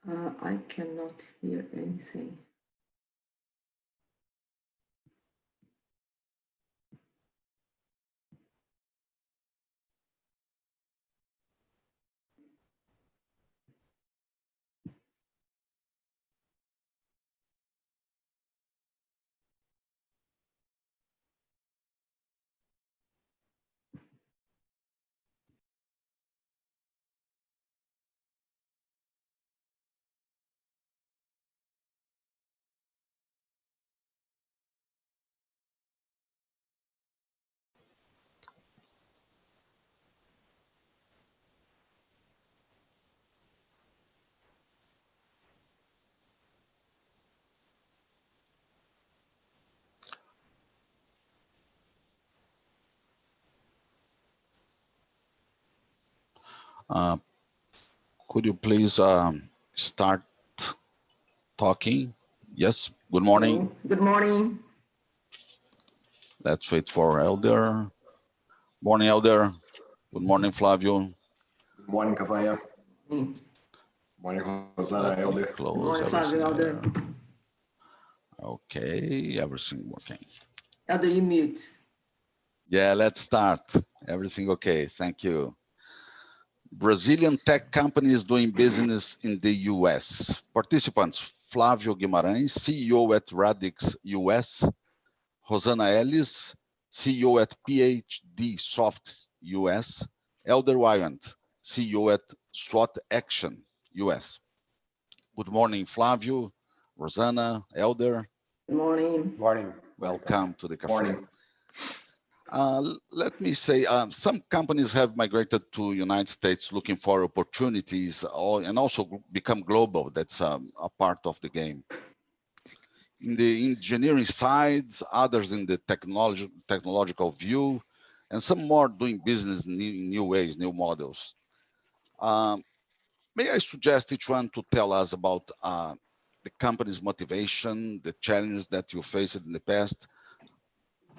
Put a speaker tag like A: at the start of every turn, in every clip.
A: I cannot hear anything.
B: Could you please start talking? Yes, good morning.
A: Hello. Good morning.
B: Let's wait for Elder. Morning, Elder. Good morning, Flavio.
C: Good morning, Cavanha.
A: Good
C: Morning, Rosana, Elder.
B: Close
A: morning, Flavio, Elder.
B: Okay, everything working.
A: Elder, you mute.
B: Yeah, let's start. Everything okay, thank you. Brazilian tech companies doing business in the US. Participants, Flávio Guimarães, CEO at Radix US. Rosana Ellis, CEO at PhD Soft US. Elder Wyant, CEO at SWOT Action US. Good morning, Flávio, Rosana, Elder.
A: Good morning.
C: Morning.
B: Welcome to the cafe.
C: Morning.
B: Let me say, some companies have migrated to United States looking for opportunities and also become global. That's a part of the game. In the engineering side, others in the technological view, and some more doing business in new ways, new models. May I suggest each one to tell us about the company's motivation, the challenges that you faced in the past,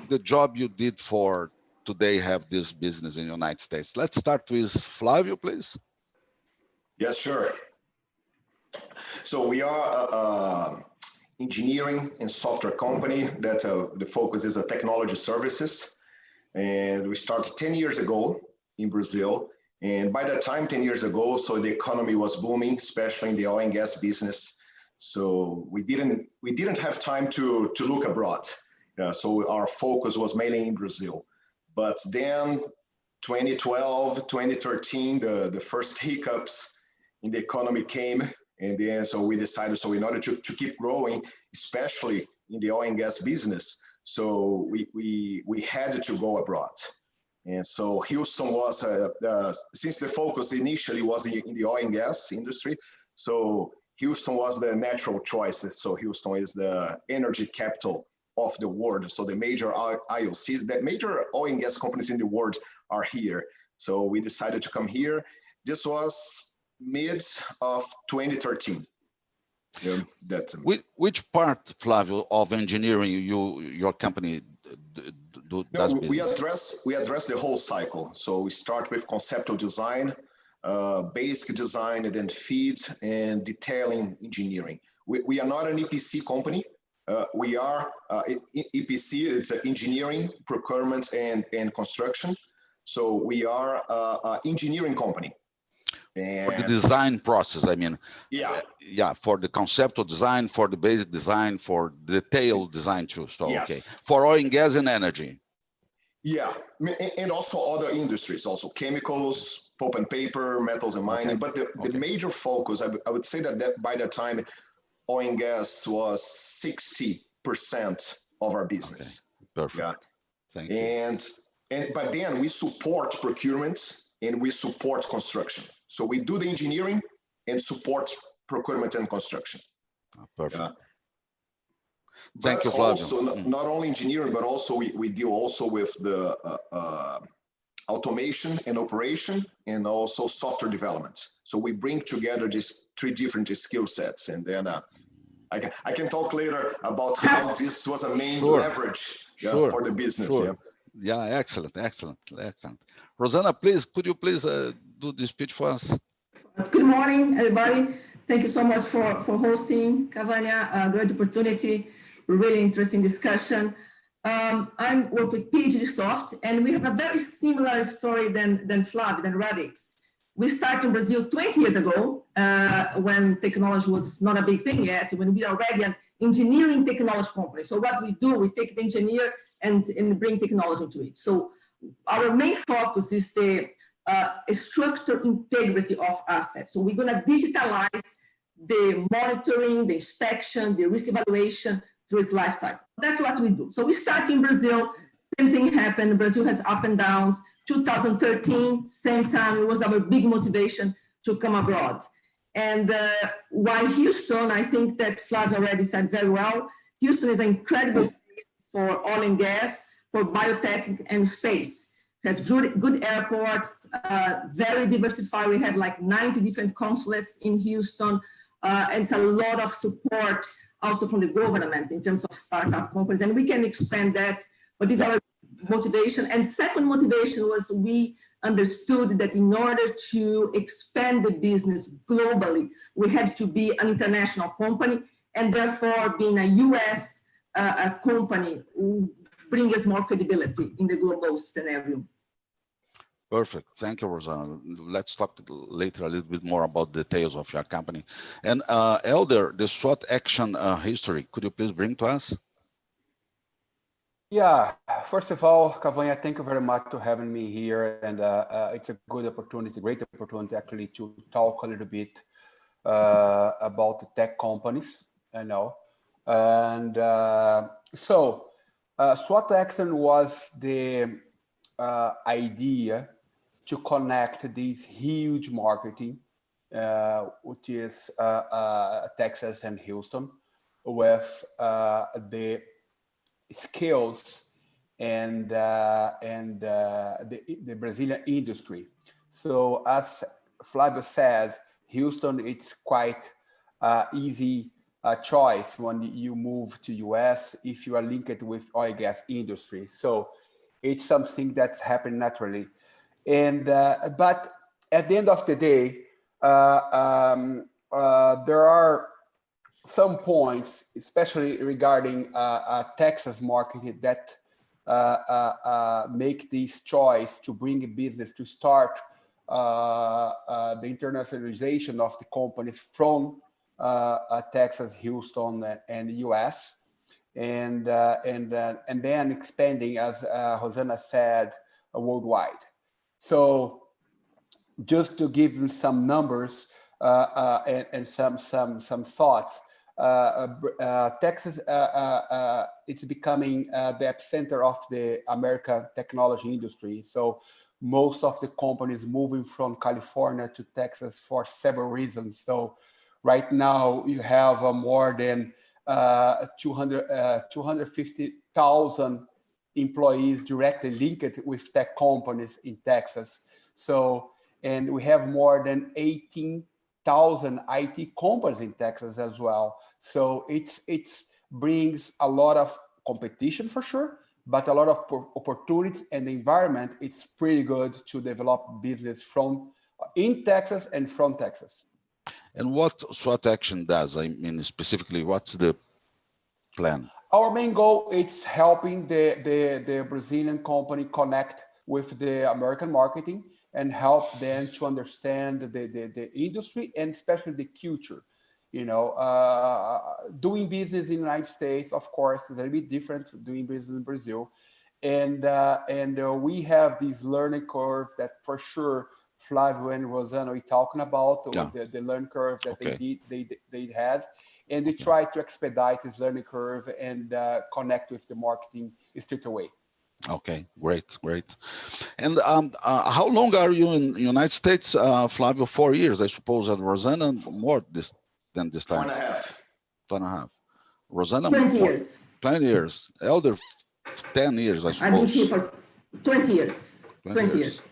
B: the job you did for today have this business in the United States. Let's start with Flavio, please.
C: Yes, sure. So we are engineering and software company that the focus is technology services. And we started 10 years ago in Brazil. And by that time, 10 years ago, so the economy was booming, especially in the oil and gas business. So we didn't have time to look abroad. So our focus was mainly in Brazil. But then 2012, 2013, the first hiccups in the economy came. And then so we decided, so in order to keep growing, especially in the oil and gas business, so we had to go abroad. And so Houston was, since the focus initially was in the oil and gas industry, so Houston was the natural choice. So Houston is the energy capital of the world. So the major IOCs, the major oil and gas companies in the world are here. So we decided to come here. This was mid of 2013. Yeah,
B: which part, Flavio, of engineering your company does business?
C: We address the whole cycle. So we start with conceptual design, basic design, and then feed and detailing engineering. We are not an EPC company. We are EPC, it's engineering, procurement, and construction. So we are an engineering company.
B: And for the design process, I mean, yeah, for the conceptual design, for the basic design, for detailed design too. So, yes. Okay, for oil and gas and energy.
C: Yeah, and also other industries, also chemicals, pulp and paper, metals and mining. Okay. But the major focus, I would say that by that time, oil and gas was 60% of our business.
B: Okay. Perfect. Yeah. Thank you.
C: But then we support procurement and we support construction. So we do the engineering and support procurement and construction.
B: Perfect. Thank you, Flavio.
C: Also, not only engineering, but also we deal also with the automation and operation and also software development. So we bring together these three different skill sets. And then I can talk later about how this was a main leverage for the business.
B: Sure. Yeah, excellent. Rosana, please, could you please do the speech for us?
A: Good morning, everybody. Thank you so much for hosting, Cavania. Great opportunity, really interesting discussion. I'm work with PhD Soft, and we have a very similar story than Flavio, than Radix. We started in Brazil 20 years ago, when technology was not a big thing yet, when we are already an engineering technology company. So what we do, we take the engineer and bring technology into it. So our main focus is the structural integrity of assets. So we're going to digitalize the monitoring, the inspection, the risk evaluation through its life cycle. That's what we do. So we start in Brazil. Same thing happened. Brazil has up and downs. 2013, same time, it was our big motivation to come abroad. And why Houston, I think that Flavio already said very well, Houston is an incredible place for oil and gas, for biotech and space. It has good airports, very diversified. We have like 90 different consulates in Houston. And it's a lot of support also from the government in terms of startup companies. And we can expand that, but these are motivation. And second motivation was we understood that in order to expand the business globally, we had to be an international company, and therefore being a US company brings us more credibility in the global scenario.
B: Perfect. Thank you, Rosanna. Let's talk later a little bit more about details of your company. And Elder, the SWOT action history, could you please bring to us?
D: Yeah, first of all, Cavania, thank you very much for having me here. And it's a good opportunity, great opportunity actually to talk a little bit about the tech companies, I know. And so SWOT action was the idea to connect this huge marketing, which is Texas and Houston, with the skills and the Brazilian industry. So as Flavio said, Houston, it's quite easy choice when you move to US if you are linked with oil and gas industry. So it's something that's happened naturally. And but at the end of the day, there are some points, especially regarding Texas market, that make this choice to bring a business to start the internationalization of the companies from Texas, Houston, and US, and then expanding, as Rosanna said, worldwide. So just to give you some numbers and some thoughts. Texas, it's becoming the epicenter of the American technology industry. So most of the companies moving from California to Texas for several reasons. So right now you have more than 250,000 employees directly linked with tech companies in Texas. So, and we have more than 18,000 IT companies in Texas as well. So it's brings a lot of competition for sure, but a lot of opportunities, and the environment, it's pretty good to develop business from in Texas and from Texas.
B: And what SWOT action does? I mean, specifically, what's the plan?
D: Our main goal is helping the Brazilian company connect with the American marketing and help them to understand the industry and especially the culture. You know, doing business in the United States, of course, is a bit different from doing business in Brazil. And we have this learning curve that for sure Flavio and Rosanna are talking about, the learning curve that they had. And they try to expedite this learning curve and connect with the marketing straight away.
B: Okay, great. And how long are you in the United States, Flavio? 4 years, I suppose, and Rosanna more than this time.
C: 4.5.
B: 2.5. Rosanna?
A: 20 years.
B: 20 years. Elder, 10 years, I suppose.
A: I've been here for 20 years. 20 years.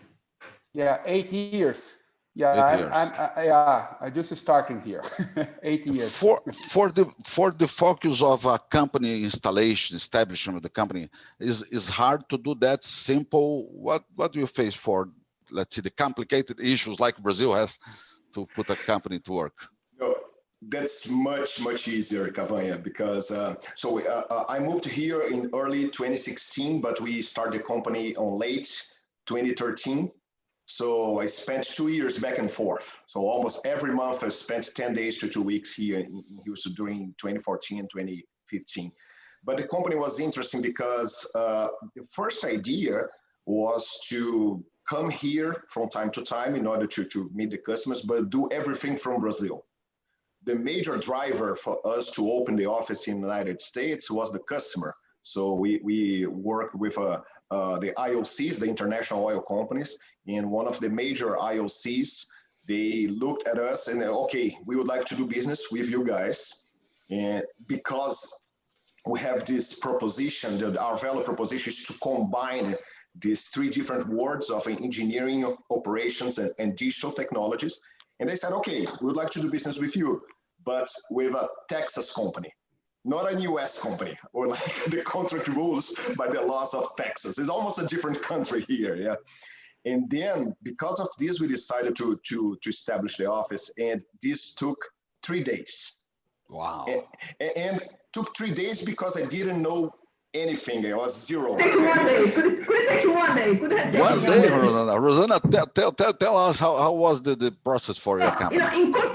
D: Yeah, 8 years. Yeah, I just starting here. 8 years.
B: For the focus of a company installation, establishment of the company, is hard to do that simple. What do you face for, let's see, the complicated issues like Brazil has to put a company to work?
C: That's much easier, Cavagna, because I moved here in early 2016, but we started the company on late 2013. So I spent 2 years back and forth. So almost every month I spent 10 days to 2 weeks here in Houston during 2014 and 2015. But the company was interesting because the first idea was to come here from time to time in order to meet the customers, but do everything from Brazil. The major driver for us to open the office in the United States was the customer. So we work with the IOCs, the international oil companies, and one of the major IOCs, they looked at us and okay, we would like to do business with you guys. And because we have this proposition, that our value proposition is to combine these three different worlds of engineering, operations, and digital technologies. And they said, okay, we would like to do business with you, but with a Texas company, not a US company, or like the contract rules by the laws of Texas. It's almost a different country here, yeah. And then because of this, we decided to establish the office, and this took 3 days.
B: Wow.
C: And took 3 days because I didn't know anything. I was zero.
A: Take 1 day. Could it take you 1 day? Could have taken
B: 1 day, Rosana. Rosana, tell us how was the process for your company?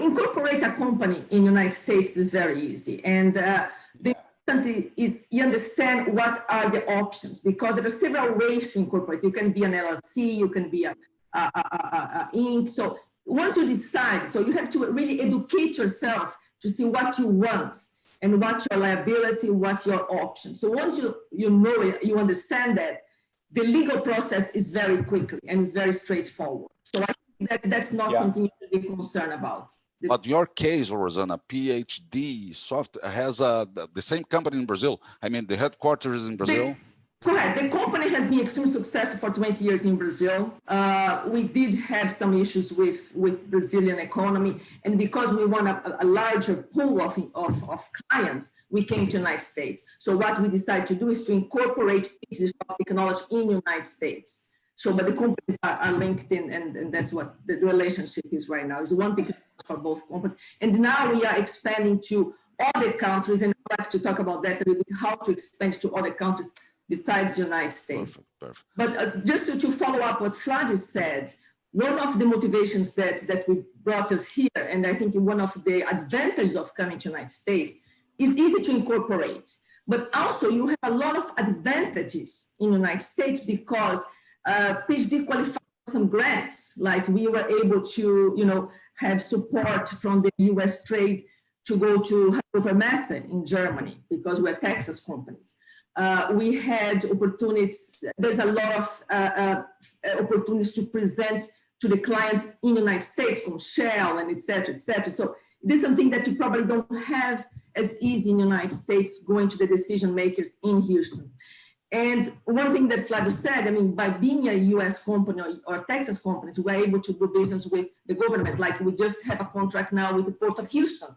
A: Incorporate a company in the United States is very easy. And the important is you understand what are the options, because there are several ways to incorporate. You can be an LLC, you can be a Inc. So once you decide, so you have to really educate yourself to see what you want and what's your liability, what's your option. So once you know it, you understand that, the legal process is very quickly and it's very straightforward. So I think that's not something you should be concerned about.
B: But your case, Rosana, PhD Soft has the same company in Brazil. I mean, the headquarters is in Brazil.
A: Correct. The company has been extremely successful for 20 years in Brazil. We did have some issues with Brazilian economy, and because we want a larger pool of clients, we came to the United States. So what we decided to do is to incorporate this technology in the United States. So, but the companies are linked in, and that's what the relationship is right now. Is one thing for both companies, and now we are expanding to other countries, and I'd like to talk about that a little bit, how to expand to other countries besides the United States.
B: Perfect.
A: But just to follow up what Flavio said, one of the motivations that we brought us here, and I think one of the advantages of coming to the United States, is easy to incorporate. But also you have a lot of advantages in the United States because PhD qualified for some grants, like we were able to, have support from the US trade to go to Hannover Messe in Germany because we're Texas companies. We had opportunities, there's a lot of opportunities to present to the clients in the United States from Shell and et cetera, et cetera. So this is something that you probably don't have as easy in the United States going to the decision makers in Houston. And one thing that Flavio said, I mean, by being a US company or Texas companies, we're able to do business with the government. Like we just have a contract now with the Port of Houston.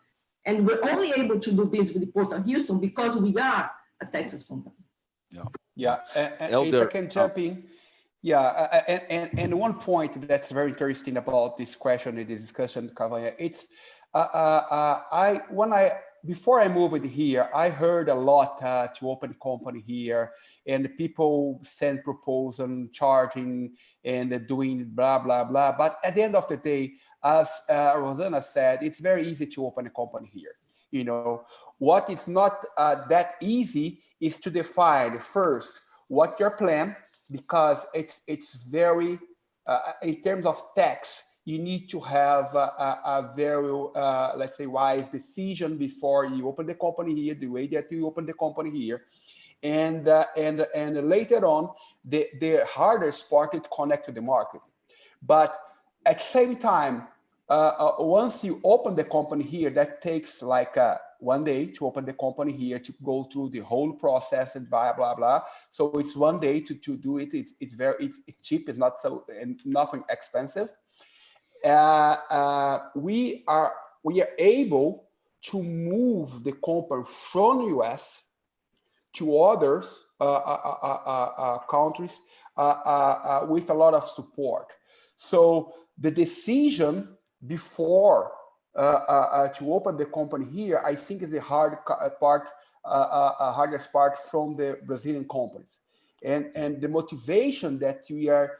A: And we're only able to do business with the Port of Houston because we are a Texas company.
D: If I can jump in. And one point that's very interesting about this question and this discussion, Cavagna, it's before I moved here, I heard a lot to open a company here, and people send proposal, charging and doing blah, blah, blah. But at the end of the day, as Rosana said, it's very easy to open a company here. What is not that easy is to define first what your plan, because it's very, in terms of tax, you need to have a very, let's say, wise decision before you open the company here, the way that you open the company here. And later on, the hardest part is connect to the market. But at the same time, once you open the company here, that takes like 1 day to open the company here, to go through the whole process and blah, blah, blah. So it's 1 day to do it. It's cheap. It's not so, and nothing expensive. We are able to move the company from US to others countries with a lot of support. So the decision before to open the company here, I think is the hardest part from the Brazilian companies. And the motivation that we are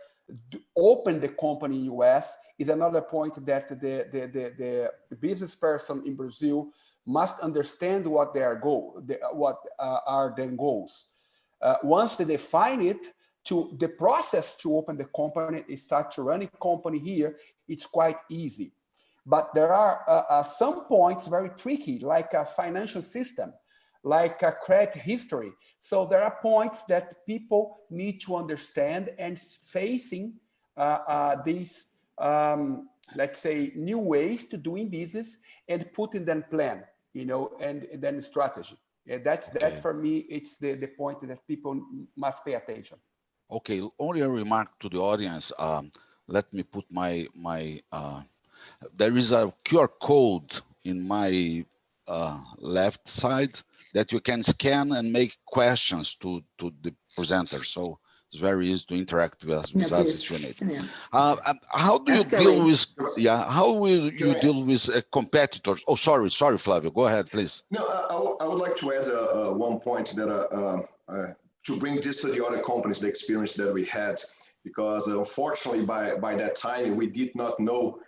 D: to open the company in US is another point that the business person in Brazil must understand what their what are their goals. Once they define it, the process to open the company, start to run a company here, it's quite easy. But there are some points very tricky, like a financial system, like a credit history. So there are points that people need to understand and facing these, let's say, new ways to doing business and putting them plan, you know, and then strategy. Yeah, that's for me, it's the point that people must pay attention.
B: Okay, only a remark to the audience. Let me put there is a QR code in my left side that you can scan and make questions to the presenter. So it's very easy to interact with us if you need.
A: Yeah.
B: How do you deal with, how will you deal with competitors? Oh, sorry, Flavio, go ahead, please.
C: No, I would like to add one point that to bring this to the other companies, the experience that we had, because unfortunately by that time we did not know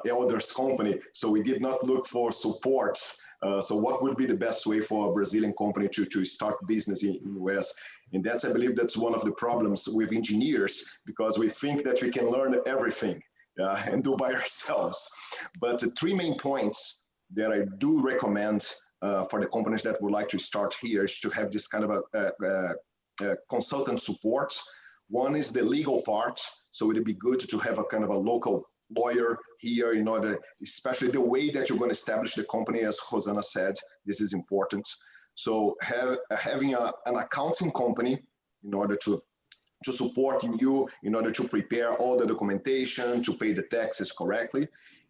C: Elder's company, so we did not look for support. So what would be the best way for a Brazilian company to start business in the US? And that's, I believe that's one of the problems with engineers, because we think that we can learn everything and do by ourselves. But the three main points that I do recommend for the companies that would like to start here is to have this kind of a consultant support. One is the legal part. So it'd be good to have a kind of a local lawyer here in order, especially the way that you're going to establish the company, as Rosana said, this is important. So having an accounting company in order to support you, in order to prepare all the documentation, to pay the taxes correctly.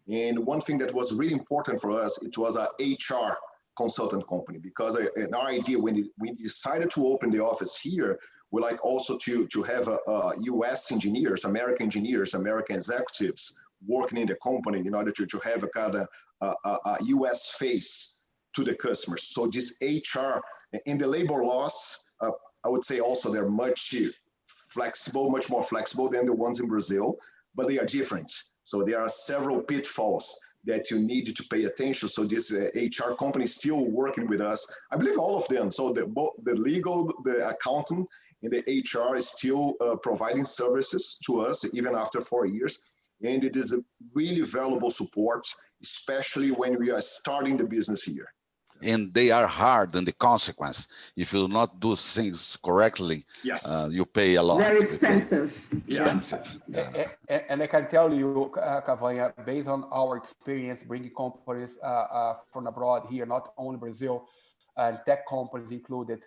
C: And one thing that was really important for us, it was a HR consultant company, because in our idea, when we decided to open the office here, we like also to have US engineers, American executives working in the company in order to have a kind of a US face to the customers. So this HR in the labor laws, I would say also they're much more flexible than the ones in Brazil, but they are different. So there are several pitfalls that you need to pay attention. So this HR company is still working with us. I believe all of them. So the legal, the accountant, and the HR is still providing services to us even after 4 years. And it is a really valuable support, especially when we are starting the business here.
B: And they are hard, and the consequence, if you not do things correctly,
C: yes,
B: you pay a lot.
A: Very expensive.
B: Expensive.
D: Yeah. And I can tell you, Cavanha, based on our experience bringing companies from abroad here, not only Brazil, tech companies included,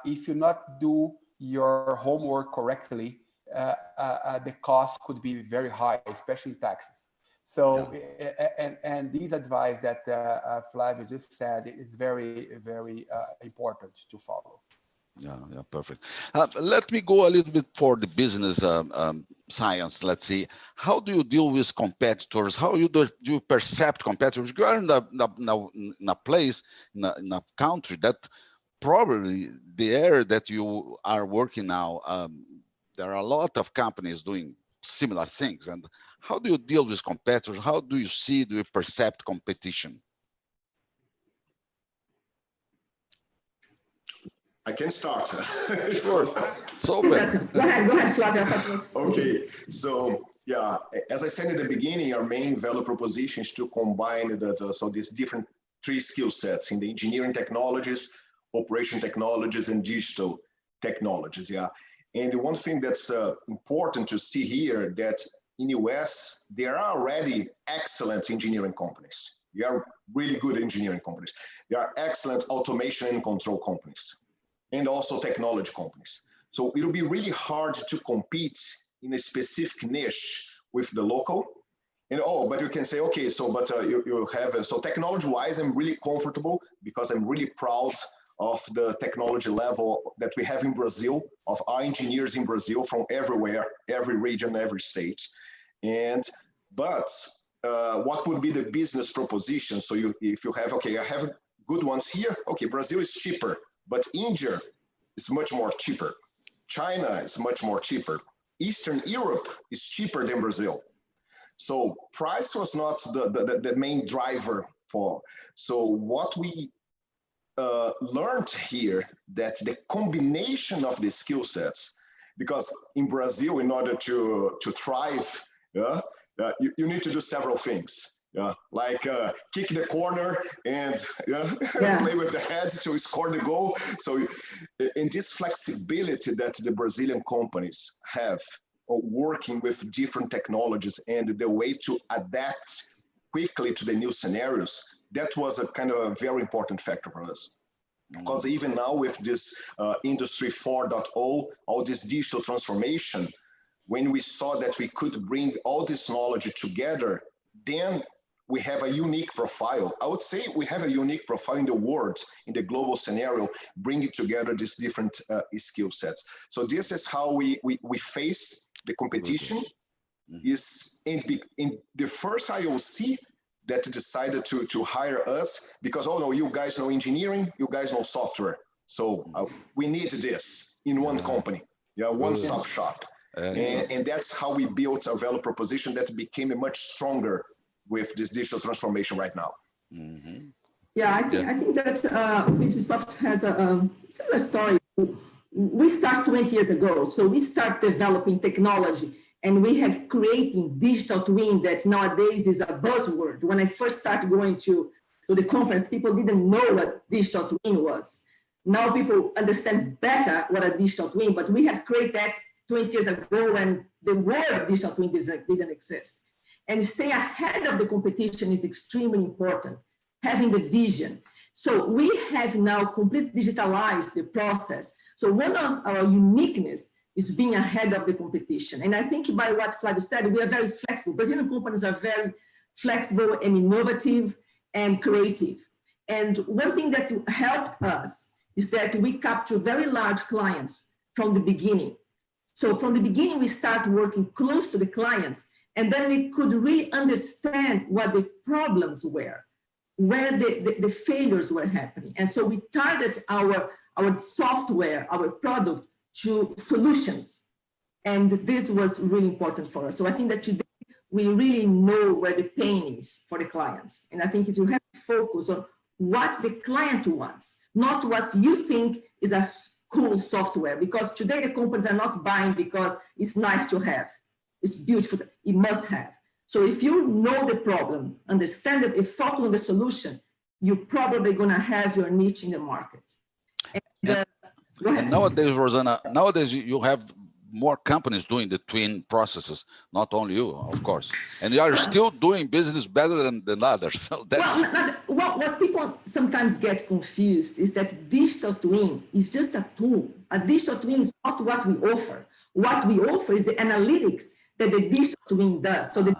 D: if you not do your homework correctly, the cost could be very high, especially in taxes. So, and these advice that Flavio just said is very, very important to follow.
B: Yeah, perfect. Let me go a little bit for the business science. Let's see. How do you deal with competitors? How do you perceive competitors? You are in a place, in a country that probably the area that you are working now, there are a lot of companies doing similar things. And how do you deal with competitors? How do you perceive competition?
C: I can start.
B: Sure. So
A: go ahead, Flavio.
C: Okay, so yeah, as I said in the beginning, our main value proposition is to combine so these different three skill sets in the engineering technologies, operation technologies, and digital technologies. Yeah, and the one thing that's important to see here that in US, there are already excellent engineering companies. They are really good engineering companies. There are excellent automation and control companies, and also technology companies. So it'll be really hard to compete in a specific niche with the local. And but you can say, okay, so but you have, so technology-wise, I'm really comfortable because I'm really proud of the technology level that we have in Brazil, of our engineers in Brazil from everywhere, every region, every state. But what would be the business proposition? So if you have, okay, I have good ones here. Okay, Brazil is cheaper, but India is much more cheaper. China is much more cheaper. Eastern Europe is cheaper than Brazil. So price was not the main driver for. So what we learned here, that the combination of the skill sets, because in Brazil, in order to thrive, you need to do several things. Like kick the corner and play with the head to score the goal. So in this flexibility that the Brazilian companies have, working with different technologies and the way to adapt quickly to the new scenarios, that was a kind of a very important factor for us. Because even now with this Industry 4.0, all this digital transformation, when we saw that we could bring all this knowledge together, then we have a unique profile. I would say we have a unique profile in the world, in the global scenario, bringing together these different skill sets. So this is how we face the competition. Is in the first IOC that decided to hire us, because, oh no, you guys know engineering, you guys know software. So we need this in one company, one-stop shop. And that's how we built a value proposition that became much stronger with this digital transformation right now.
A: Yeah, I think that Digisoft has a similar story. We started 20 years ago, so we start developing technology, and we have creating digital twin that nowadays is a buzzword. When I first started going to the conference, people didn't know what digital twin was. Now people understand better what a digital twin, but we have created that 20 years ago when the word digital twin didn't exist. And staying ahead of the competition is extremely important, having the vision. So we have now completely digitalized the process. So one of our uniqueness is being ahead of the competition. And I think by what Flavio said, we are very flexible. Brazilian companies are very flexible and innovative and creative. And one thing that helped us is that we capture very large clients from the beginning. So from the beginning, we start working close to the clients, and then we could really understand what the problems were, where the failures were happening. And so we target our software, our product to solutions. And this was really important for us. So I think that today we really know where the pain is for the clients. And I think you have to focus on what the client wants, not what you think is a cool software, because today the companies are not buying because it's nice to have. It's beautiful, it must have. So if you know the problem, understand it, and focus on the solution, you're probably gonna have your niche in the market.
B: And nowadays, Rosana, you have more companies doing the twin processes, not only you, of course. And you are still doing business better than others. So that's...
A: Well, what people sometimes get confused is that digital twin is just a tool. A digital twin is not what we offer. What we offer is the analytics that the digital twin does. So the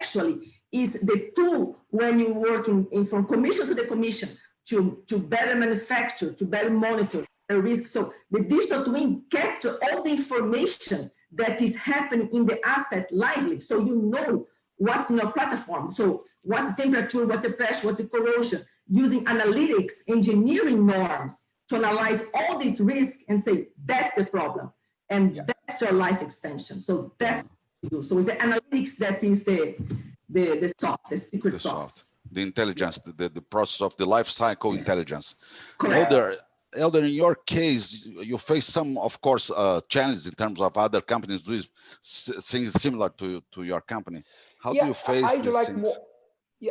A: actually is the tool when you work in from commission to the commission to better manufacture, to better monitor the risk. So the digital twin captures all the information that is happening in the asset lively. So you know what's in your platform. So what's the temperature, what's the pressure, what's the corrosion, using analytics, engineering norms to analyze all these risks and say, that's the problem. And that's your life extension. So that's what we do. So it's the analytics that is the sauce, the secret sauce.
B: The intelligence, the process of the life cycle intelligence.
A: Correct.
B: Elder, in your case, you face some, of course, challenges in terms of other companies doing things similar to your company. How do you face these things?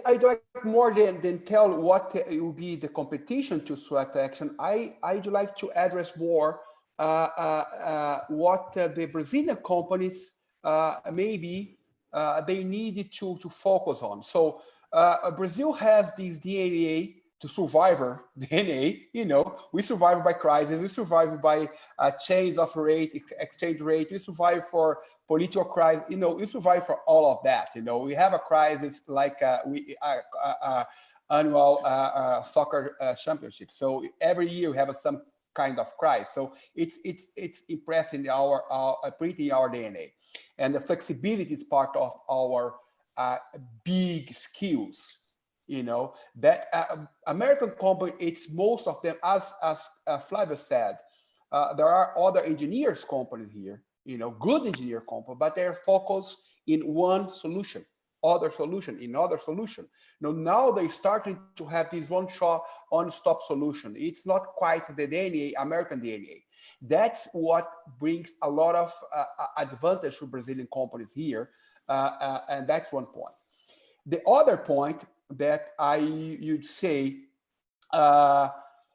D: I'd like more than tell what will be the competition to Sweat Action. I'd like to address more what the Brazilian companies maybe they needed to focus on. So Brazil has this DNA to survivor DNA, you know, we survive by crisis, we survive by change of rate, exchange rate, we survive for political crisis, you know, we survive for all of that. You know, we have a crisis like annual soccer championship. So every year we have some kind of crisis. So it's impressed in our pretty our DNA, and the flexibility is part of our big skills. You know, that American company, it's most of them, as Flavio said, there are other engineers companies here, you know, good engineer company, but they're focused in one solution, other solution, in other solution. Now they're starting to have this one-stop solution. It's not quite the DNA, American DNA. That's what brings a lot of advantage to Brazilian companies here, and that's one point. The other point that you'd say, a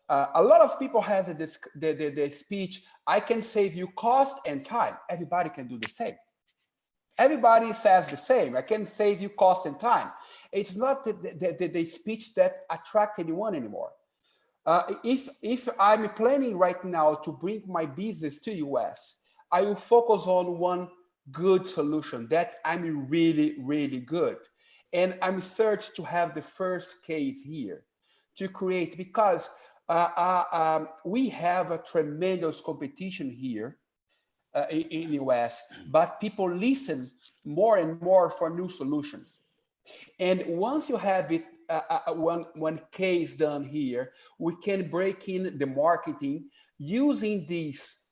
D: lot of people have the speech, I can save you cost and time. Everybody can do the same. Everybody says the same. I can save you cost and time. It's not the speech that attracts anyone anymore. If I'm planning right now to bring my business to US, I will focus on one good solution that I'm really, really good. And I'm searched to have the first case here to create, because we have a tremendous competition here in the US, but people listen more and more for new solutions. And once you have it, one case done here, we can break in the marketing using this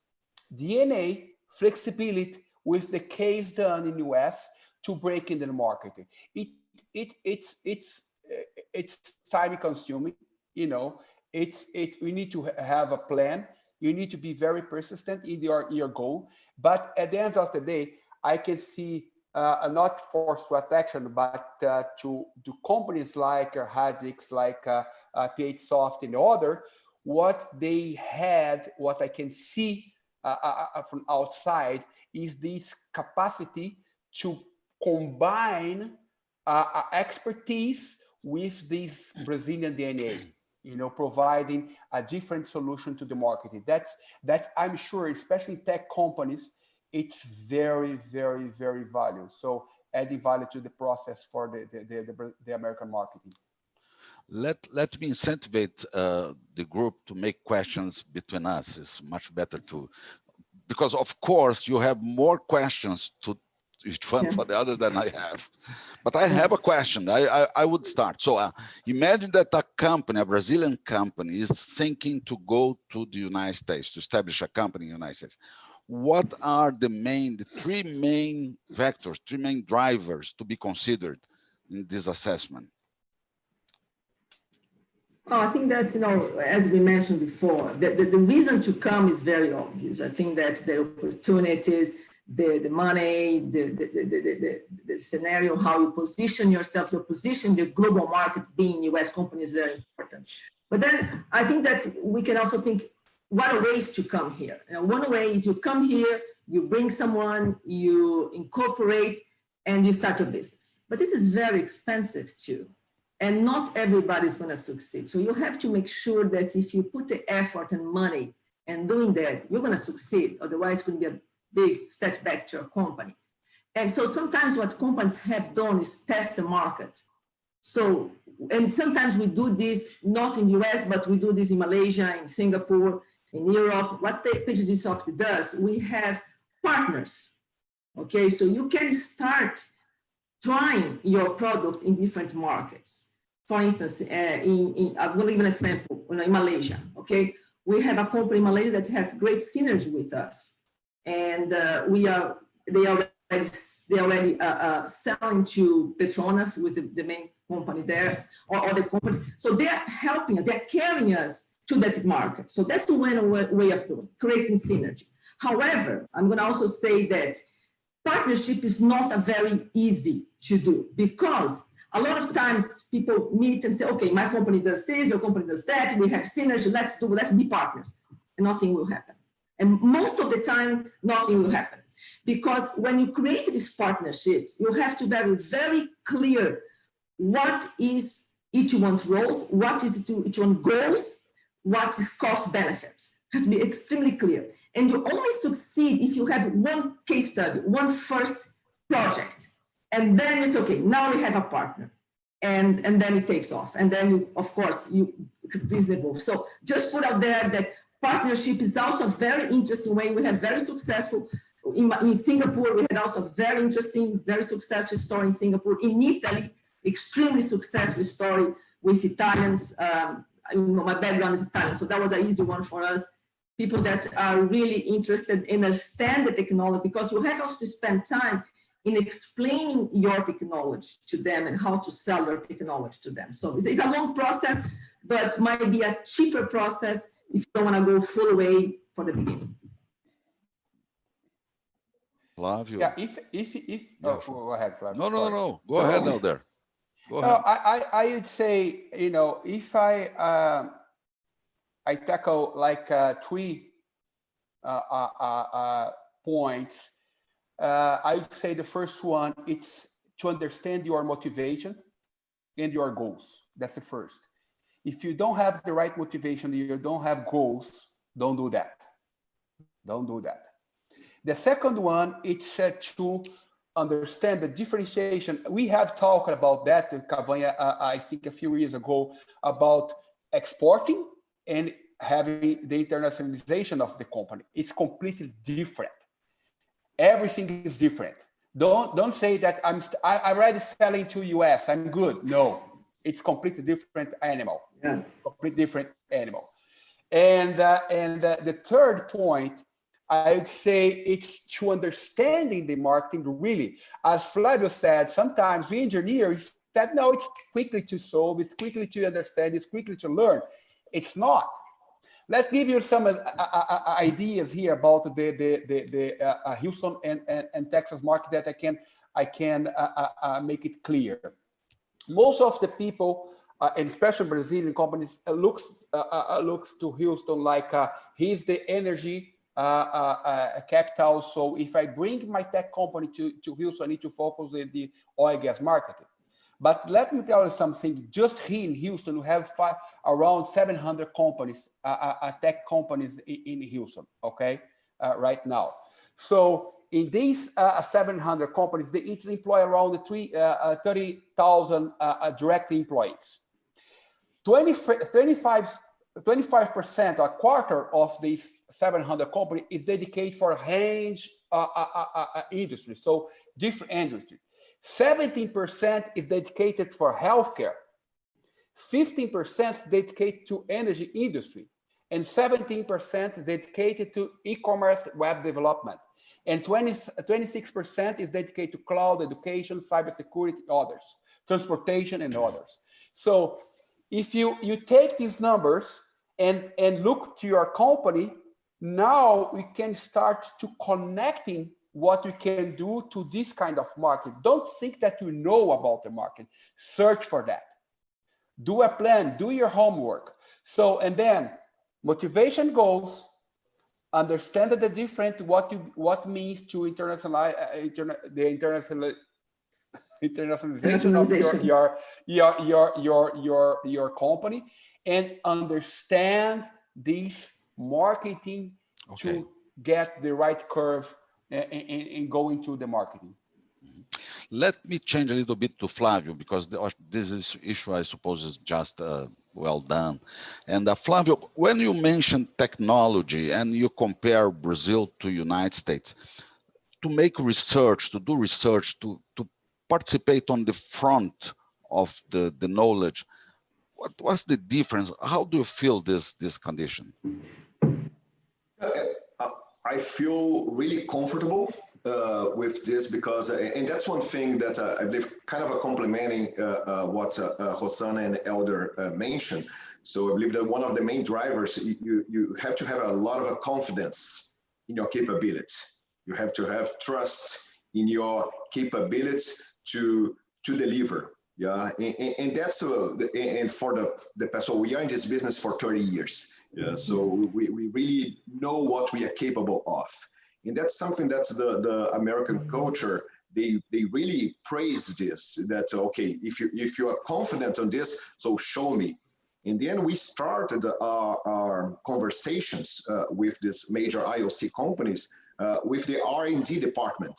D: DNA flexibility with the case done in the US to break in the marketing. It's time consuming, you know. We need to have a plan. You need to be very persistent in your goal. But at the end of the day, I can see not for SweatAction, but to companies like Radix, like PHSoft and other, what they had, what I can see from outside is this capacity to combine expertise with this Brazilian DNA, you know, providing a different solution to the market. That's I'm sure, especially in tech companies, it's very, very, very valuable. So adding value to the process for the American marketing.
B: Let me incentivize the group to make questions between us. It's much better to, because of course you have more questions to each one for the other than I have. But I have a question. I would start. So imagine that a company, a Brazilian company, is thinking to go to the United States, to establish a company in the United States. What are the three main vectors, three main drivers to be considered in this assessment?
A: Well, I think that, you know, as we mentioned before, the reason to come is very obvious. I think that the opportunities, the money, the scenario, how you position yourself, your position, the global market being US companies is very important. But then I think that we can also think, what are ways to come here? You know, one way is you come here, you bring someone, you incorporate, and you start your business. But this is very expensive too. And not everybody's going to succeed. So you have to make sure that if you put the effort and money and doing that, you're going to succeed. Otherwise, it's going to be a big setback to your company. And so sometimes what companies have done is test the market. So, and sometimes we do this not in the US, but we do this in Malaysia, in Singapore, in Europe. What PhDSoft does, we have partners. Okay, so you can start trying your product in different markets. For instance, I'm going to give an example. In Malaysia, okay, we have a company in Malaysia that has great synergy with us, and they are already selling to Petronas, with the main company there, or other company. So they are helping us, they're carrying us to that market. So that's one way of doing, creating synergy. However, I'm going to also say that partnership is not a very easy to do, because a lot of times people meet and say, okay, my company does this, your company does that, we have synergy, let's be partners, and nothing will happen. And most of the time, nothing will happen. Because when you create these partnerships, you have to be very, very clear what is each one's roles, what is each one's goals, what is cost benefits. It has to be extremely clear. And you only succeed if you have one case study, one first project. And then it's okay, now we have a partner. And then it takes off. And then, you, of course, you could visible. So just put out there that partnership is also a very interesting way. We have very successful In Singapore, we had also a very interesting, very successful story in Singapore. In Italy, extremely successful story with Italians. My background is Italian, so that was an easy one for us. People that are really interested in understand the technology, because you have also to spend time in explaining your technology to them and how to sell your technology to them. So it's a long process, but might be a cheaper process if you don't want to go full away for the beginning.
B: Flavio.
D: Yeah, if
B: Yeah.
D: oh, go ahead, Flavio.
B: No,
D: Sorry.
B: no. Go ahead, Elder. Go ahead.
D: I would say, if I tackle like 3 points, I would say the first one, it's to understand your motivation and your goals. That's the first. If you don't have the right motivation, you don't have goals, don't do that. Don't do that. The second one, it's to understand the differentiation. We have talked about that, Cavanha, I think a few years ago, about exporting and having the internationalization of the company. It's completely different. Everything is different. Don't say that I'm already selling to US, I'm good. No, it's completely different animal.
A: Yeah.
D: Completely different animal. And the third point, I would say it's to understanding the marketing really. As Flavio said, sometimes we engineers said, no, it's quickly to solve, it's quickly to understand, it's quickly to learn. It's not. Let's give you some ideas here about the Houston and Texas market that I can make it clear. Most of the people, and especially Brazilian companies, looks to Houston like he's the energy capital. So if I bring my tech company to Houston, I need to focus on the oil and gas marketing. But let me tell you something. Just here in Houston, we have around 700 companies, tech companies in Houston. Okay, right now. So in these 700 companies, they each employ around 30,000 direct employees. 25%, a quarter of these 700 companies is dedicated for a range industry, so different industry. 17% is dedicated for healthcare, 15% is dedicated to energy industry, and 17% dedicated to e-commerce web development, and 26% is dedicated to cloud, education, cybersecurity, others, transportation, and others. So if you take these numbers and look to your company, now we can start to connecting what we can do to this kind of market. Don't think that you know about the market. Search for that. Do a plan, do your homework. So, and then motivation goals, understand the different, what means to internationalize, internationalization of your company, and understand this marketing to get the right curve in going to the marketing.
B: Let me change a little bit to Flavio, because this issue, I suppose, is just well done. And Flavio, when you mention technology and you compare Brazil to United States, to make research, to do research, to participate on the front of the knowledge, what's the difference? How do you feel this condition?
C: I feel really comfortable with this because, and that's one thing that I believe kind of complementing what Rossana and Elder mentioned. So I believe that one of the main drivers, you have to have a lot of confidence in your capability. You have to have trust in your capability to deliver. Yeah, and that's and for the past, so we are in this business for 30 years. Yeah, so we really know what we are capable of, and that's something that's the American culture. They really praise this. That okay, if you are confident on this, so show me. And then we started our conversations with these major IOC companies with the R&D department.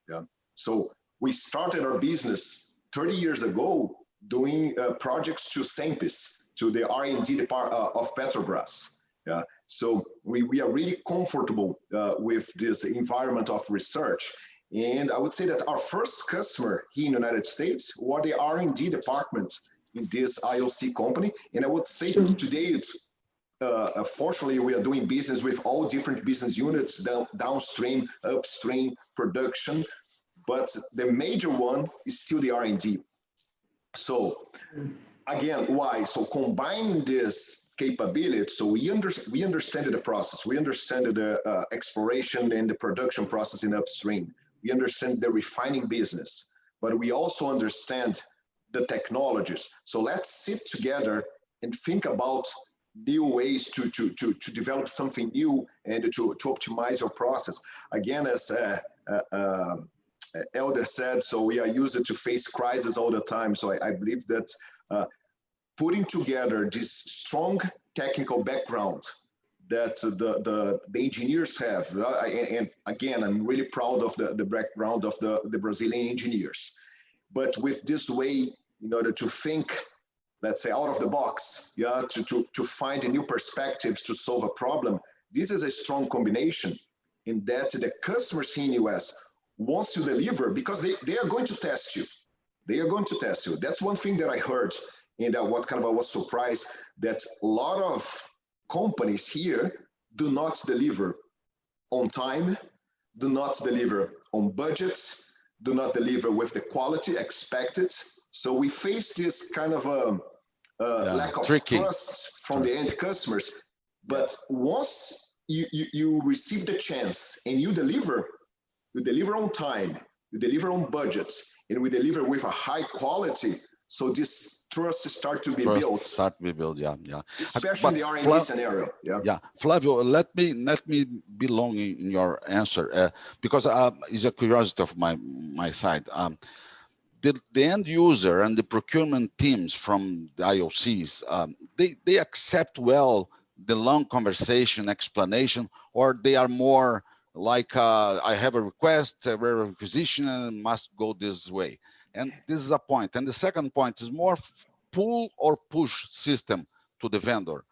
C: Yeah, so we started our business 30 years ago doing projects to Sempis, to the R&D department of Petrobras. Yeah, so we are really comfortable with this environment of research. And I would say that our first customer here in the United States was the R&D department in this IOC company. And I would say today it's, fortunately, we are doing business with all different business units, downstream, upstream, production, but the major one is still the R&D. So again, why? So combining this capability, so we understand the process, we understand the exploration and the production process in upstream, we understand the refining business, but we also understand the technologies. So let's sit together and think about new ways to develop something new and to optimize our process. Again, as Elder said, so we are used to face crisis all the time. So I believe that putting together this strong technical background that the engineers have, and again, I'm really proud of the background of the Brazilian engineers, but with this way, in order to think, let's say, out of the box, yeah, to find new perspectives to solve a problem, this is a strong combination in that the customers in the US wants to deliver because they are going to test you. They are going to test you. That's one thing that I heard, and what kind of I was surprised that a lot of companies here do not deliver on time, do not deliver on budgets, do not deliver with the quality expected. So we face this kind of lack of trust from the end customers. But once you receive the chance and you deliver on time, you deliver on budgets, and we deliver with a high quality, so this trust start to be built.
B: Yeah.
C: Especially in the R&D scenario.
B: Yeah, Flavio, let me belong in your answer because it's a curiosity of my side. The end user and the procurement teams from the IOCs, they accept well the long conversation explanation, or they are more like I have a request, a requisition, and must go this way. And this is a point. And the second point is more pull or push system to the vendor.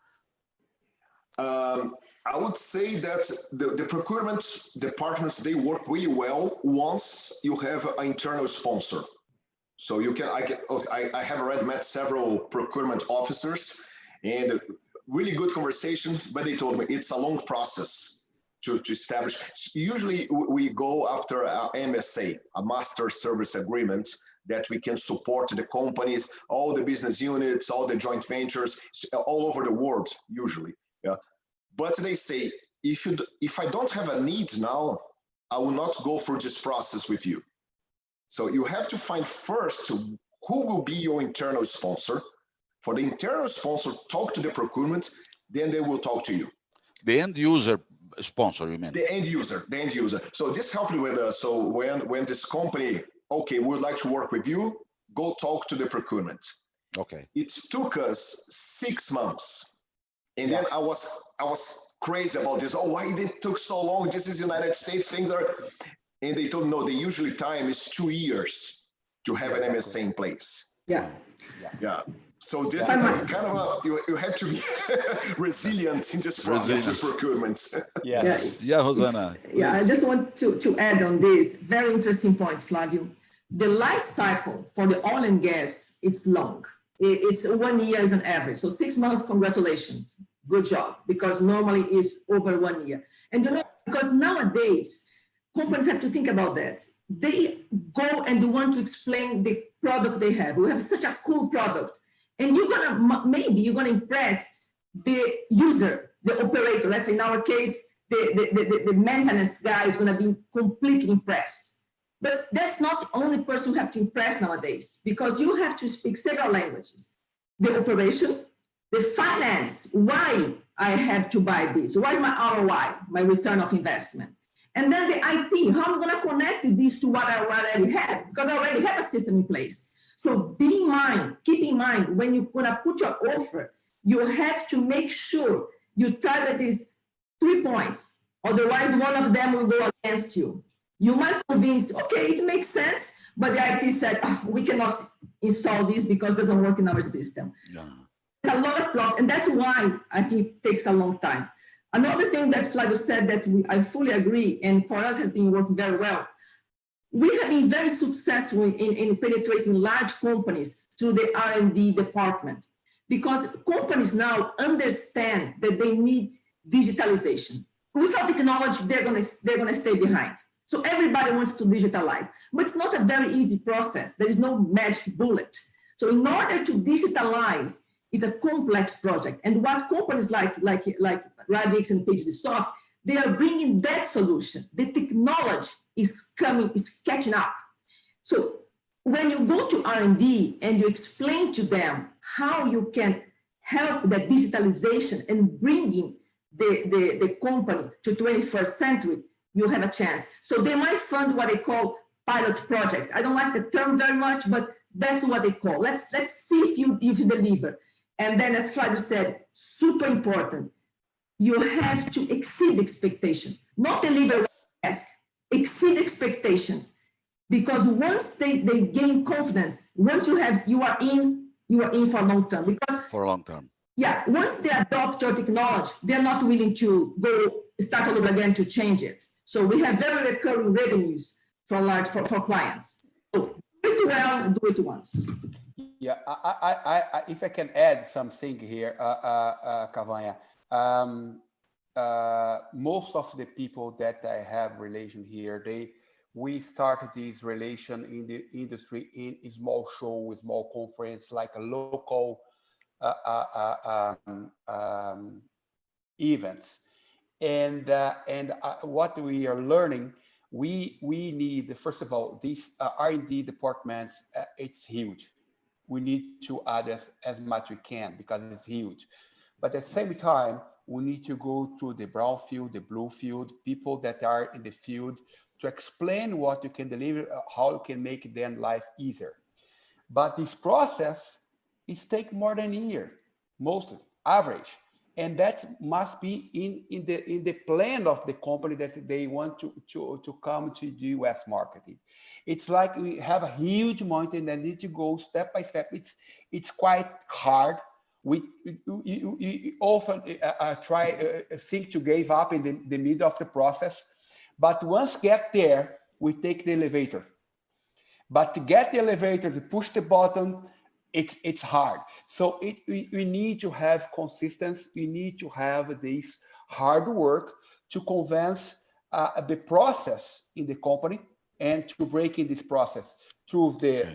C: I would say that the procurement departments, they work really well once you have an internal sponsor. So you can, I have already met several procurement officers and really good conversation, but they told me it's a long process to establish. Usually we go after a MSA, a master service agreement, that we can support the companies, all the business units, all the joint ventures, all over the world, usually. Yeah. But they say, if I don't have a need now, I will not go through this process with you. So you have to find first who will be your internal sponsor. For the internal sponsor, talk to the procurement, then they will talk to you.
B: The end user sponsor, you mean?
C: The end user. So this helped me with us. So when this company, okay, we would like to work with you, go talk to the procurement.
B: Okay.
C: It took us 6 months. And then I was crazy about this. Oh, why did it took so long? This is United States, things are, and they told me, no, the usually time is 2 years to have an MSA in place.
A: Yeah.
C: So this is kind of you have to be resilient in this process of procurement.
B: Yeah, Rosana.
A: Yeah, I just want to add on this very interesting point, Flavio. The life cycle for the oil and gas, it's long. It's 1 year as an average. So 6 months, congratulations. Good job. Because normally it's over 1 year. And you know, because nowadays, companies have to think about that. They go and they want to explain the product they have. We have such a cool product. And maybe you're gonna impress the user, the operator. Let's say in our case, the maintenance guy is gonna be completely impressed. But that's not the only person you have to impress nowadays, because you have to speak several languages. The operation, the finance, why I have to buy this, what is my ROI, my return of investment. And then the IT, how am I gonna connect this to what I already have? Because I already have a system in place. So keep in mind, when you're gonna put your offer, you have to make sure you target these 3 points. Otherwise, one of them will go against you. You might convince, okay, it makes sense, but the IT said, we cannot install this because it doesn't work in our system.
B: Yeah.
A: There's a lot of blocks, and that's why I think it takes a long time. Another thing that Flavio said that I fully agree, and for us has been working very well. We have been very successful in penetrating large companies through the R&D department, because companies now understand that they need digitalization. Without technology, they're gonna stay behind. So everybody wants to digitalize, but it's not a very easy process. There is no magic bullet. So in order to digitalize, it's a complex project. And what companies like Radix and PagerDuty, they are bringing that solution. The technology is catching up. So when you go to R&D and you explain to them how you can help that digitalization and bringing the company to 21st century, you have a chance. So they might fund what they call pilot project. I don't like the term very much, but that's what they call. Let's see if you deliver. And then, as Flavio said, super important, you have to exceed expectation, not deliver as exceed expectations. Because once they gain confidence, once you are in for a long term. Because
B: for a long term.
A: Yeah, once they adopt your technology, they're not willing to go start all over again to change it. So we have very recurring revenues for clients. So do it well and do it once.
D: Yeah, I if I can add something here, Cavanha, most of the people that I have relation here, we started this relation in the industry in a small show, small conference, like a local events. And what we are learning, we need, first of all, these R&D departments, it's huge. We need to add as much we can because it's huge. But at the same time, we need to go to the brown field, the blue field, people that are in the field to explain what you can deliver, how you can make their life easier. But this process is take more than a year, mostly, average. And that must be in the plan of the company that they want to come to the US marketing. It's like we have a huge mountain that need to go step by step. It's quite hard. We often think to give up in the middle of the process, but once get there, we take the elevator. But to get the elevator, to push the button, it's hard. So we need to have consistency. We need to have this hard work to convince the process in the company and to break in this process through the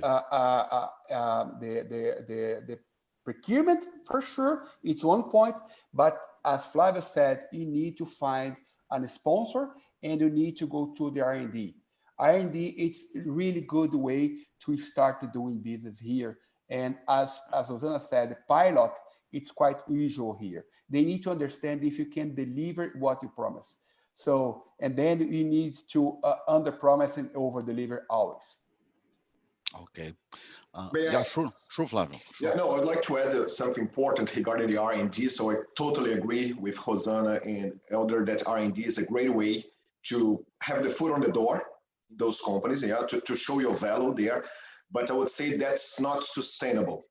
D: procurement, for sure. It's one point, but as Flavio said, you need to find a sponsor and you need to go to the R&D. R&D, it's a really good way to start doing business here. And as Rosana said, the pilot, it's quite usual here. They need to understand if you can deliver what you promise. So, and then you need to under-promise and over-deliver always.
B: Okay. Yeah, sure, Flavio. Sure.
C: Yeah, no, I'd like to add something important regarding the R&D. So I totally agree with Rosana and Elder that R&D is a great way to have the foot on the door, those companies, yeah, to show your value there. But I would say that's not sustainable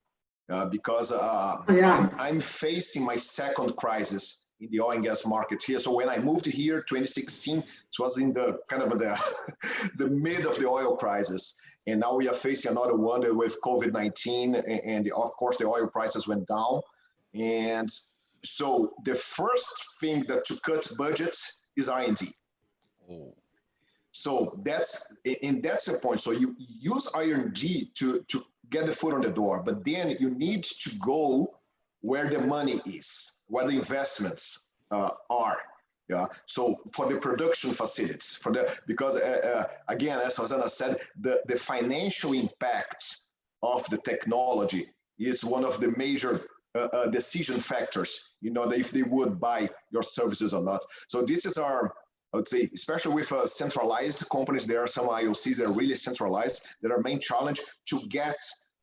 C: because I'm facing my second crisis in the oil and gas market here. So when I moved here, 2016, it was in the kind of the mid of the oil crisis. And now we are facing another one with COVID-19 and of course the oil prices went down. And so the first thing that to cut budgets is R&D.
B: Oh.
C: So that's the point. So you use R&D to get the foot on the door, but then you need to go where the money is, where the investments are. Yeah. So for the production facilities, because again, as Rosana said, the financial impact of the technology is one of the major decision factors. You know, if they would buy your services or not. So this is our, I would say, especially with centralized companies, there are some IOCs that are really centralized, that are main challenge to get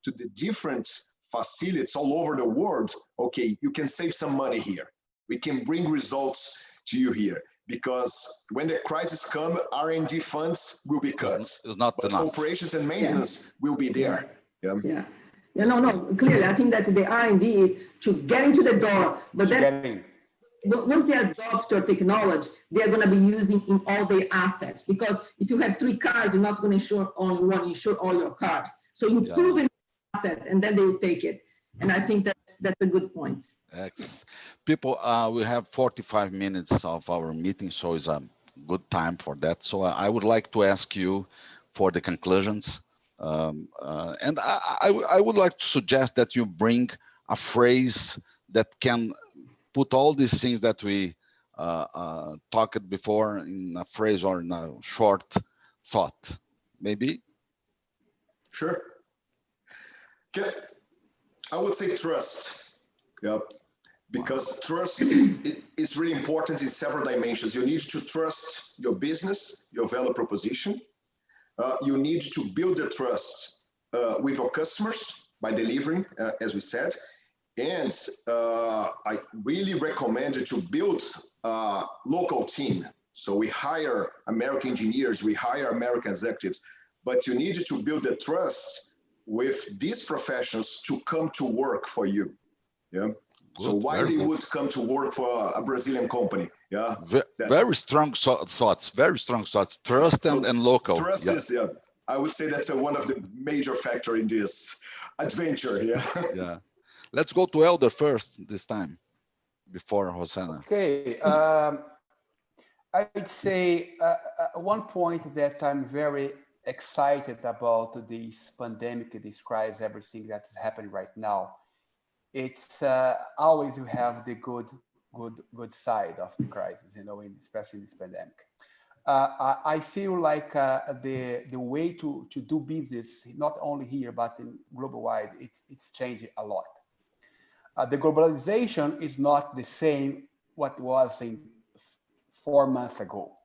C: to the different facilities all over the world. Okay, you can save some money here. We can bring results to you here, because when the crisis comes, R&D funds will be cut.
B: It's not
C: but
B: enough.
C: operations and maintenance will be there.
A: Yeah. Yeah, no, clearly, I think that the R&D is to get into the door, but then once they adopt your technology, they're going to be using in all their assets. Because if you have 3 cars, you're not going to insure only one, you insure all your cars. So you prove an asset, and then they will take it. And I think that's a good point.
B: Excellent. People, we have 45 minutes of our meeting, so it's a good time for that. So I would like to ask you for the conclusions. And I would like to suggest that you bring a phrase that can put all these things that we talked before in a phrase or in a short thought. Maybe?
C: Sure. Okay. I would say trust. Yep. Because trust is really important in several dimensions. You need to trust your business, your value proposition. You need to build the trust with your customers by delivering, as we said. And I really recommend to build a local team. So we hire American engineers, we hire American executives, but you need to build the trust with these professionals to come to work for you. Yeah. Good, so why they would come to work for a Brazilian company? Yeah.
B: Very strong thoughts. Very strong thoughts. Trust and local.
C: Trust is, yeah. I would say that's one of the major factor in this adventure. Yeah.
B: Yeah. Let's go to Elder first this time, before Hosanna.
D: Okay. I'd say one point that I'm very excited about this pandemic describes everything that's happening right now. It's always you have the good side of the crisis, you know, especially in this pandemic. I feel like the way to do business, not only here, but in global wide, it's changing a lot. The globalization is not the same what was in 4 months ago.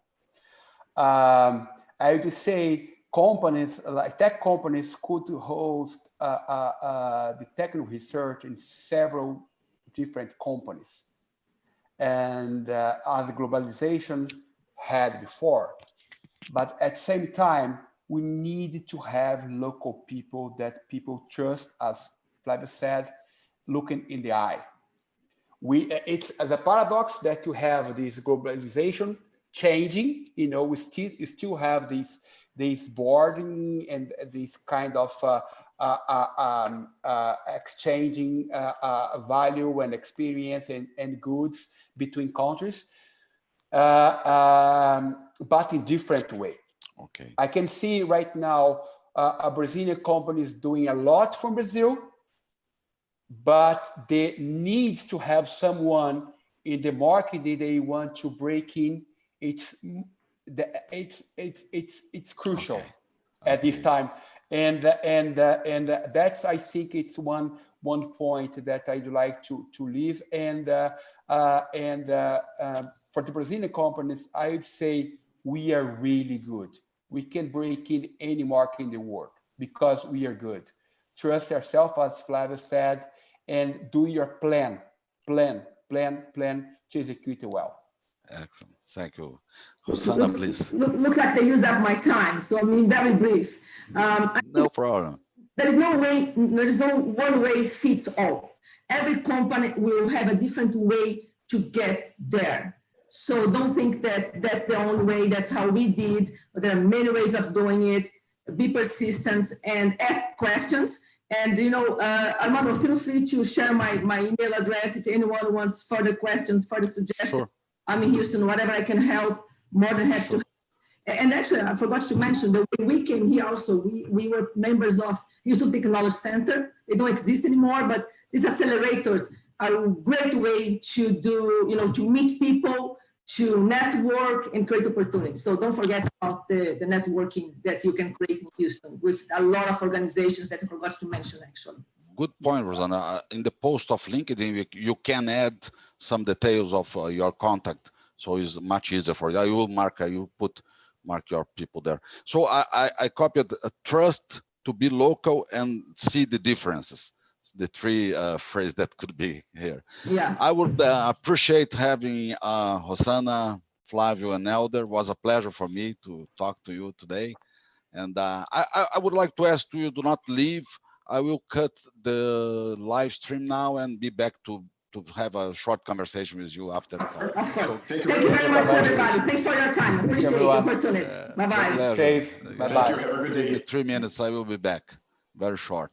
D: I would say companies, like tech companies, could host the technical research in several different companies. And as globalization had before. But at the same time, we need to have local people that people trust, as Flavio said, looking in the eye. It's the paradox that you have this globalization changing, you know, we still have this boarding and this kind of exchanging value and experience and goods between countries, but in different way.
B: Okay.
D: I can see right now a Brazilian company is doing a lot from Brazil, but they need to have someone in the market that they want to break in. It's crucial at this time, and that's, I think it's one point that I'd like to leave. And for the Brazilian companies, I would say we are really good. We can break in any market in the world because we are good. Trust ourselves, as Flavio said, and do your plan to execute it well.
B: Excellent. Thank you. Hosanna, please.
A: Look like they used up my time, so I'm very brief.
B: No problem.
A: There is no one way fits all. Every company will have a different way to get there. So don't think that that's the only way, that's how we did. There are many ways of doing it. Be persistent and ask questions. And, you know, Armando, feel free to share my email address if anyone wants further questions, further suggestions. Sure. I'm in Houston, whatever I can help, more than happy to. And actually, I forgot to mention that when we came here also, we were members of Houston Technology Center. They don't exist anymore, but these accelerators are a great way to do, you know, to meet people, to network and create opportunities. So don't forget about the networking that you can create in Houston with a lot of organizations that I forgot to mention, actually.
B: Good point, Rosanna. In the post of LinkedIn, you can add some details of your contact, so it's much easier for you. You will mark your people there. So I copied trust, to be local, and see the differences. The three phrases that could be here.
A: Yeah.
B: I would appreciate having Hosanna, Flavio, and Elder. It was a pleasure for me to talk to you today. And I would like to ask you, do not leave I will cut the live stream now and be back to have a short conversation with you after.
A: Of course.
C: Thank
A: Thank
C: you
A: you
C: very
A: very
C: much.
A: much, everybody. Thanks for your time. Appreciate the
D: everyone.
A: opportunity. Bye-bye.
B: Pleasure.
D: Safe.
C: Thank
D: Bye-bye.
C: you. Have a good
B: Give me
C: day.
B: 3 minutes. I will be back. Very short.